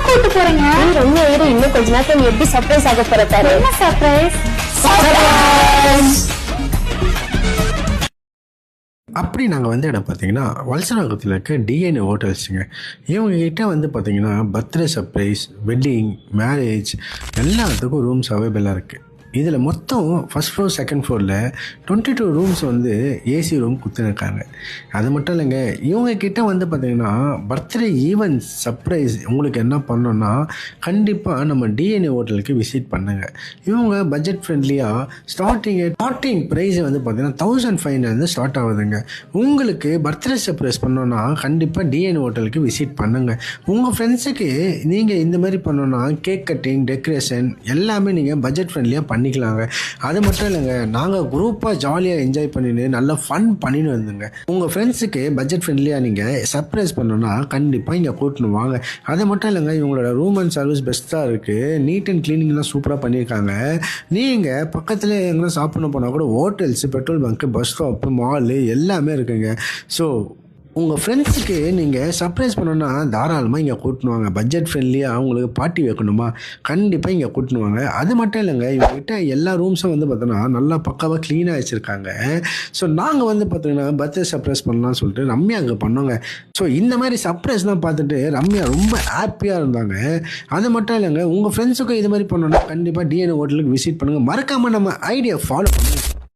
கூட்டு போறீங்க? ரொம்ப இன்னும் கொஞ்ச நேரத்துல நீ எப்படி சர்ப்ரைஸ் ஆக போற பாரு. என்ன சர்ப்ரைஸ்? அப்படி நாங்கள் வந்து இடம் பார்த்தீங்கன்னா வல்சராகத்தில் இருக்க டிஎன்ஏ ஹோட்டல்ஸுங்க. இவங்ககிட்ட வந்து பார்த்தீங்கன்னா பர்த்டே சர்ப்ரைஸ், வெட்டிங், மேரேஜ் எல்லாத்துக்கும் ரூம்ஸ் அவைலபிளாக இருக்குது. இதில் மொத்தம் ஃபஸ்ட் ஃப்ளோர் செகண்ட் ஃப்ளோரில் 22 ரூம்ஸ் வந்து ஏசி ரூம் கொடுத்துருக்காங்க. அது மட்டும் இல்லைங்க, இவங்கக்கிட்ட வந்து பார்த்திங்கன்னா பர்த்டே ஈவெண்ட் சர்ப்ரைஸ் உங்களுக்கு என்ன பண்ணோன்னா கண்டிப்பாக நம்ம டிஎன்ஏ ஹோட்டலுக்கு விசிட் பண்ணுங்கள். இவங்க பட்ஜெட் ஃப்ரெண்ட்லியாக ஸ்டார்டிங் ப்ரைஸ் வந்து பார்த்திங்கன்னா 1500 ஸ்டார்ட் ஆகுதுங்க. உங்களுக்கு பர்த்டே சர்ப்ரைஸ் பண்ணோன்னா கண்டிப்பாக டிஎன்ஏ ஹோட்டலுக்கு விசிட் பண்ணுங்கள். உங்கள் ஃப்ரெண்ட்ஸுக்கு நீங்கள் இந்த மாதிரி பண்ணோன்னா கேக் கட்டிங், டெக்கரேஷன் எல்லாமே நீங்கள் பட்ஜெட் ஃப்ரெண்ட்லியாக பண்ணிக்கலாங்க. அது மட்டும் இல்லைங்க, நாங்கள் குரூப்பாக ஜாலியாக என்ஜாய் பண்ணிட்டு நல்லா ஃபன் பண்ணிட்டு வந்துங்க. உங்கள் ஃப்ரெண்ட்ஸுக்கு பட்ஜெட் ஃப்ரெண்ட்லியாக நீங்கள் சர்ப்ரைஸ் பண்ணோன்னா கண்டிப்பாக இங்கே கூட்டணும் வாங்க. அது மட்டும் இல்லைங்க, இவங்களோட ரூம் அண்ட் சர்வீஸ் பெஸ்ட்டாக இருக்குது. நீட் அண்ட் க்ளீனிங்லாம் சூப்பராக பண்ணியிருக்காங்க. நீங்கள் பக்கத்தில் எங்கே சாப்பிடணும் போனால் கூட hotels, petrol bunk, bus stop, mall எல்லாமே இருக்குங்க. ஸோ உங்கள் ஃப்ரெண்ட்ஸுக்கு நீங்கள் சர்ப்ரைஸ் பண்ணணுன்னா தாராளமாக இங்கே கூட்டணுவாங்க. பட்ஜெட் ஃப்ரெண்ட்லியாக அவங்களுக்கு பார்ட்டி வைக்கணுமா கண்டிப்பாக இங்கே கூட்டணுவாங்க. அது மட்டும் இல்லைங்க, இவங்ககிட்ட எல்லா ரூம்ஸும் வந்து பார்த்தோன்னா நல்லா பக்காவாக க்ளீனாக வச்சுருக்காங்க. ஸோ நாங்கள் வந்து பார்த்தீங்கன்னா பர்த்டே சர்ப்ரைஸ் பண்ணலாம்னு சொல்லிட்டு ரம்யா அங்கே பண்ணோங்க. ஸோ இந்த மாதிரி சர்ப்ரைஸ்லாம் பார்த்துட்டு ரம்யா ரொம்ப ஹாப்பியாக இருந்தாங்க. அது மட்டும் இல்லைங்க, உங்கள் ஃப்ரெண்ட்ஸுக்கும் இது மாதிரி பண்ணோன்னா கண்டிப்பாக டிஎன்ஏ ஹோட்டலுக்கு விசிட் பண்ணுங்கள். மறக்காமல் நம்ம ஐடியா ஃபாலோ பண்ணுங்கள்.